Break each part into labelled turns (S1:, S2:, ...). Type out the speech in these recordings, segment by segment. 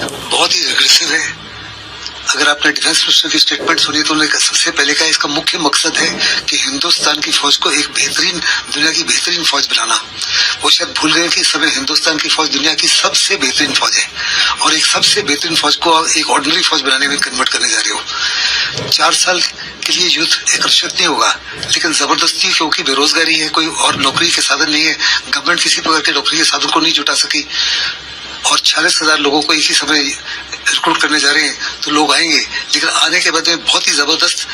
S1: बहुत ही एग्रेसिव है। अगर आपने डिफेंस मिनिस्टर की स्टेटमेंट सुनी तो उन्होंने सबसे पहले कहा इसका मुख्य मकसद है कि हिंदुस्तान की फौज को एक बेहतरीन, दुनिया की बेहतरीन फौज बनाना। वो शायद भूल गए कि समय हिंदुस्तान की फौज दुनिया की सबसे बेहतरीन फौज है और एक सबसे बेहतरीन फौज को एक ऑर्डिनरी फौज बनाने में कन्वर्ट करने जा रहे हो। 4 साल के लिए युद्ध आकर्षित नहीं होगा, लेकिन जबरदस्ती, क्योंकि बेरोजगारी है, कोई और नौकरी के साधन नहीं है, गवर्नमेंट किसी प्रकार के नौकरी के साधन को नहीं जुटा सकी और 40,000 लोगों को एक ही समय रिक्रूट करने जा रहे हैं, तो लोग आएंगे, लेकिन आने के बाद में बहुत ही जबरदस्त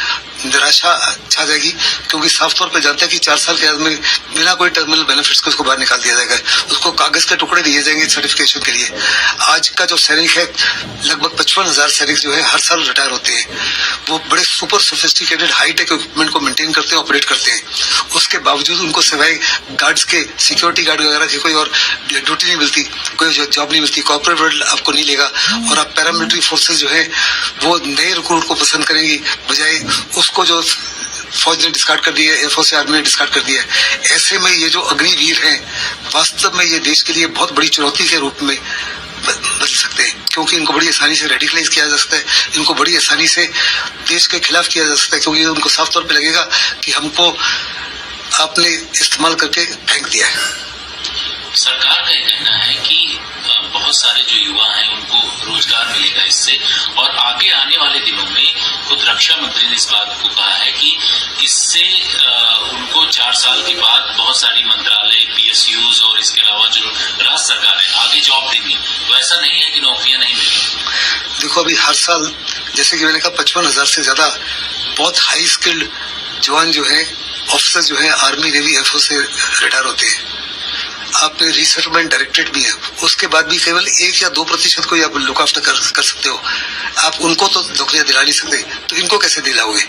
S1: निराशा छा जाएगी, क्योंकि साफ तौर पे जानते हैं कि 4 साल के बाद में बिना कोई टर्मिनल बेनिफिट्स को उसको बाहर निकाल दिया जाएगा, उसको कागज के टुकड़े दिए जाएंगे सर्टिफिकेशन के लिए। आज का जो सैनिक है, लगभग 55,000 सैनिक जो है हर साल रिटायर होते हैं। वो बड़े सुपर सोफिस्टिकेटेड हाईटेक इक्विपमेंट को मेंटेन करते हैं, ऑपरेट करते हैं, उसके बावजूद उनको सिवाय गार्ड्स के, सिक्योरिटी गार्ड वगैरह की कोई और ड्यूटी नहीं मिलती, कोई जॉब नहीं मिलती, कॉर्पोरेट वर्ल्ड आपको नहीं लेगा और आप पैरामिलिट्री फोर्सेज जो है वो नए रिक्रूट को पसंद करेंगी, बजाय उसको जो फौज ने डिस्कार्ड कर दिया है, एयरफोर्स या आर्मी ने डिस्कार्ड कर दिया है। ऐसे में ये जो अग्निवीर हैं, वास्तव में ये देश के लिए बहुत बड़ी चुनौती के रूप में बदल सकते हैं, क्योंकि इनको बड़ी आसानी से रेडिकलाइज किया जा सकता है, इनको बड़ी आसानी से देश के खिलाफ किया जा सकता है, क्योंकि उनको साफ तौर पे लगेगा कि हमको आपने इस्तेमाल करके फेंक दिया है।
S2: सरकार का ये कहना है कि बहुत सारे जो युवा हैं उनको रोजगार मिलेगा इससे, और आगे आने वाले दिनों में खुद रक्षा मंत्री ने इस बात को कहा है कि इससे उनको 4 साल के बाद बहुत सारी मंत्रालय, PSUs और इसके अलावा जो राज्य सरकार है आगे जॉब देंगी। तो ऐसा नहीं है कि नौकरियां नहीं मिलेंगी।
S1: देखो, अभी हर साल जैसे कि मैंने कहा 55,000 से ज्यादा बहुत हाई स्किल्ड जवान जो है, ऑफिसर जो है आर्मी, नेवी, एयरफोर्स से रिटायर होते हैं। आपने रिसेटलमेंट डायरेक्टेड भी है, उसके बाद भी केवल 1 या 2% को आप लुक आफ्टर कर सकते हो। आप उनको तो नौकरियां दिला नहीं सकते, तो इनको कैसे दिलाओगे?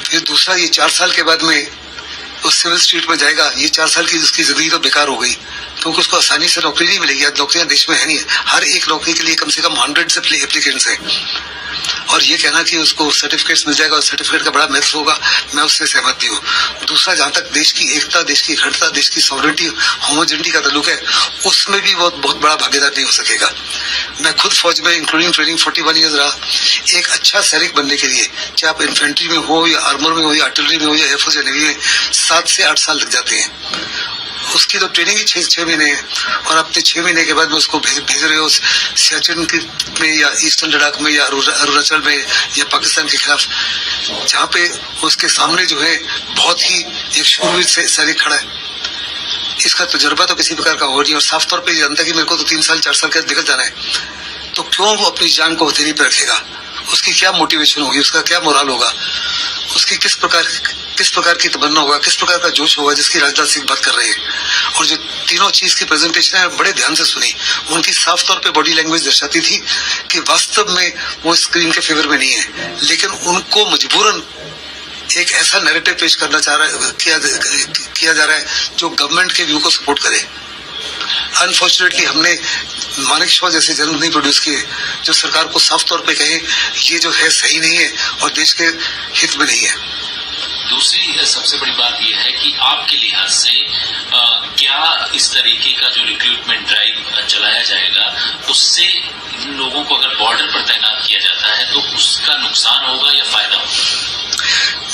S1: फिर दूसरा, ये 4 साल के बाद में उस सिविल स्ट्रीट में जाएगा, ये 4 साल की उसकी जिंदगी तो बेकार हो गई, क्योंकि उसको आसानी से नौकरी नहीं मिलेगी। आज नौकरियां देश में है नहीं, हर एक नौकरी के लिए कम से कम 100 से एप्लीकेंट्स हैं, और ये कहना कि उसको सर्टिफिकेट्स मिल जाएगा और सर्टिफिकेट का बड़ा महत्व होगा, मैं उससे सहमत भी हूँ। दूसरा, जहां तक देश की एकता, देश की अखंडता, देश की सॉवरेनिटी, होमोजेनिटी का ताल्लुक है, उसमें भी बहुत बड़ा भागीदार नहीं हो सकेगा। मैं खुद फौज में इंक्लूडिंग ट्रेनिंग 41 ईयर्स रहा। एक अच्छा सैनिक बनने के लिए, चाहे आप इन्फेंट्री में हो या आर्मर में हो या आर्टिलरी में हो या एयरफोर्स या नेवी में, 7 से 8 साल लग जाते हैं। उसकी तो ट्रेनिंग ही 6 महीने है, और अपने 6 महीने के बाद में उसको भेज रहे हो सियाचिन में या ईस्टर्न लद्दाख में या अरुणाचल में या पाकिस्तान के खिलाफ, जहाँ पे उसके सामने जो है बहुत ही एक शूरवीर सैनिक खड़ा है। इसका तजुर्बा तो किसी प्रकार का हो नहीं, और साफ तौर पे जानता है कि मेरे को तो 3 साल 4 साल के निकल जाना है, तो क्यों वो अपनी जान को हथेली पे रखेगा? उसकी क्या मोटिवेशन होगी, उसका क्या मोरल होगा, उसकी किस प्रकार की तमन्ना होगा, किस प्रकार का जोश होगा, जिसकी राजनाथ सिंह बात कर रहे हैं। और जो तीनों चीज की प्रेजेंटेशन है बड़े ध्यान से सुनी, उनकी साफ तौर पे बॉडी लैंग्वेज दर्शाती थी कि वास्तव में वो स्क्रीन के फेवर में नहीं है, लेकिन उनको मजबूरन एक ऐसा नैरेटिव पेश करना किया जा रहा है जो गवर्नमेंट के व्यू को सपोर्ट करे। अनफॉर्चुनेटली हमने मानिक शॉ जैसे जन्म नहीं प्रोड्यूस किए जो सरकार को साफ तौर पे कहे ये जो है सही नहीं है और देश के हित में नहीं है।
S2: दूसरी सबसे बड़ी बात यह है कि आपके लिहाज से क्या इस तरीके का जो रिक्रूटमेंट ड्राइव चलाया जाएगा उससे इन लोगों को अगर बॉर्डर पर तैनात किया जाता है तो उसका नुकसान होगा या फायदा होगा?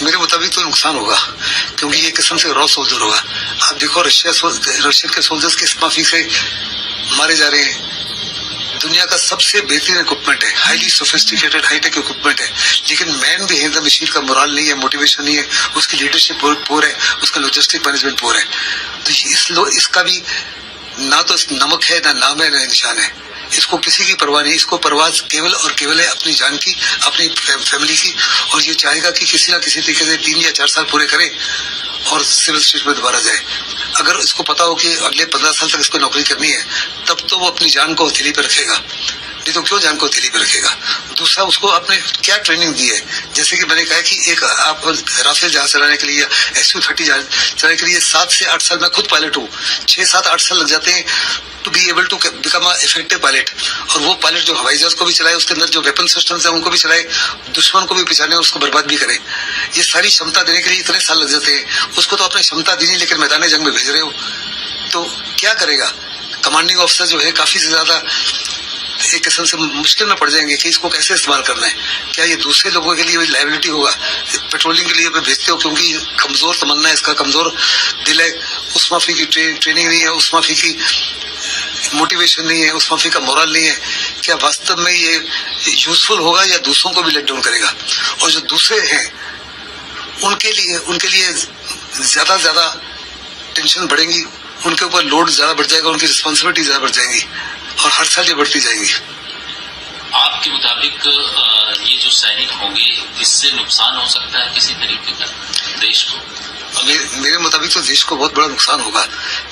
S1: मेरे मुताबिक तो नुकसान होगा, क्योंकि ये किस्म से रॉ सोल्जर होगा। आप देखो, रशियन के सोल्जर्स किस माफी से मारे जा रहे हैं। दुनिया का सबसे बेहतरीन इक्विपमेंट है, हाईली सोफिस्टिकेटेड हाईटेक इक्विपमेंट है, लेकिन मैन भी है द मशीन का मोरल नहीं है, मोटिवेशन नहीं है, उसकी लीडरशिप पुअर है, उसका लॉजिस्टिक मैनेजमेंट पुअर है। तो इसका भी ना तो नमक है, ना नाम है, ना निशान है। इसको किसी की परवाह नहीं, इसको परवाह केवल और केवल है अपनी जान की, अपनी फैमिली की, और ये चाहेगा कि किसी ना किसी तरीके से 3 या 4 साल पूरे करे और सिविल स्ट्रीट में दोबारा जाए। अगर इसको पता हो कि अगले 15 साल तक इसको नौकरी करनी है, तब तो वो अपनी जान को हथेली पर रखेगा, नहीं तो क्यों जान को हथेली पर रखेगा। दूसरा, उसको आपने क्या ट्रेनिंग दी है? जैसे कि मैंने कहा कि एक आप राफेल जहाज चलाने के लिए, SU-30 जहाज चलाने के लिए 7 से 8 साल, मैं खुद पायलट हूँ, 6-7-8 साल लग जाते हैं to be able to become a effective pilot. और वो पायलट जो हवाई जहाज को भी चलाए, उसके अंदर जो वेपन सिस्टम्स हैं उनको भी चलाए, दुश्मन को भी पहचाने, उसको बर्बाद भी करे, ये सारी क्षमता देने के लिए इतने साल लग जाते हैं। उसको तो आपने क्षमता दी नहीं, लेकिन मैदान जंग में भेज रहे हो, तो क्या करेगा? कमांडिंग ऑफिसर जो है काफी से ज्यादा एक किस्म से मुश्किल में पड़ जाएंगे कि इसको कैसे इस्तेमाल करना है। क्या ये दूसरे लोगों के लिए लायबिलिटी होगा? पेट्रोलिंग के लिए भेजते हो क्योंकि कमजोर तमन्ना है, इसका कमजोर दिल है, उस माफी की ट्रेनिंग नहीं है, उस माफी की मोटिवेशन नहीं है, उस माफी का मोरल नहीं है। क्या वास्तव में ये यूजफुल होगा या दूसरों को भी लेट डाउन करेगा? और जो दूसरे हैं उनके लिए ज्यादा टेंशन बढ़ेगी, उनके ऊपर लोड ज्यादा बढ़ जाएगा, उनकी रिस्पॉन्सिबिलिटी ज्यादा बढ़ जाएगी और हर साल ये बढ़ती जाएगी।
S2: आपके मुताबिक ये जो सैनिक होंगे इससे नुकसान हो सकता है किसी तरीके का देश को?
S1: मेरे मुताबिक तो देश को बहुत बड़ा नुकसान होगा।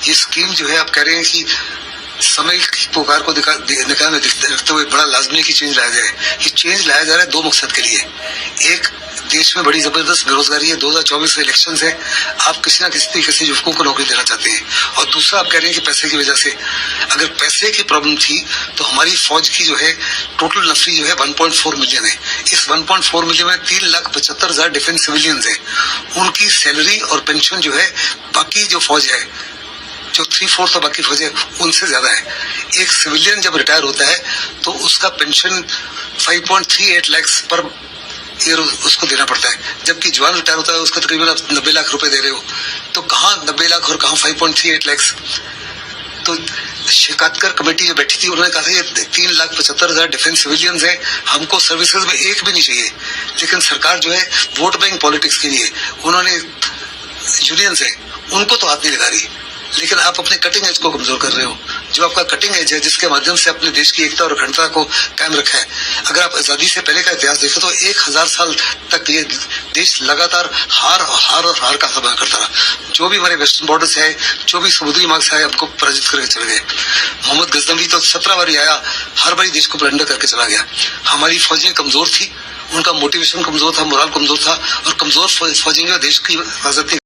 S1: ये स्कीम जो है, आप कह रहे हैं कि समय की पुकार को निकाह में रखते हुए बड़ा लाजमी की चेंज लाया जाए। ये चेंज लाया जा रहा है दो मकसद के लिए। एक, देश में बड़ी जबरदस्त बेरोजगारी है, 2024 में इलेक्शन है, आप किसी न किसी तरीके से युवकों को नौकरी देना चाहते हैं। और दूसरा, आप कह रहे हैं कि पैसे की वजह से, अगर पैसे की प्रॉब्लम थी तो हमारी फौज की जो है टोटल नफरी जो है 1.4 मिलियन है। इस 1.4 मिलियन में 3,75,000 डिफेंस सिविलियंस है। उनकी सैलरी और पेंशन जो है बाकी जो फौज है, जो 3/4 बाकी फौज है, उनसे ज्यादा है। एक सिविलियन जब रिटायर होता है तो उसका पेंशन 5.38 लाख पर ईयर उसको देना पड़ता है, जबकि जवान रिटायर होता है उसका तकरीबन आप 90 लाख रुपए दे रहे हो। तो कहाँ 90 लाख और कहाँ 5.38 लाख? तो शिकायतकर कमेटी जो बैठी थी उन्होंने कहा था ये 3,75,000 डिफेंस सिविलियंस हैं, हमको सर्विसेज में एक भी नहीं चाहिए। लेकिन सरकार जो है वोट बैंक पॉलिटिक्स के लिए उन्होंने यूनियंस है उनको तो हाथ नहीं लगा रही, लेकिन आप अपने कटिंग एज को कमजोर कर रहे हो। जो आपका कटिंग एज है जिसके माध्यम से अपने देश की एकता और अखंडता को कायम रखा है, अगर आप आजादी से पहले का इतिहास देखें तो 1000 साल तक ये देश लगातार हार का सामना करता रहा। जो भी हमारे वेस्टर्न बॉर्डर्स है, जो भी समुद्री मार्ग से आए, हमको पराजित करके चले गए। मोहम्मद गजनवी तो 17 बार आया, हर बारी देश को प्लंडर करके चला गया। हमारी फौजें कमजोर थी, उनका मोटिवेशन कमजोर था, मोरल कमजोर था, और कमजोर फौजें देश की हिफाजत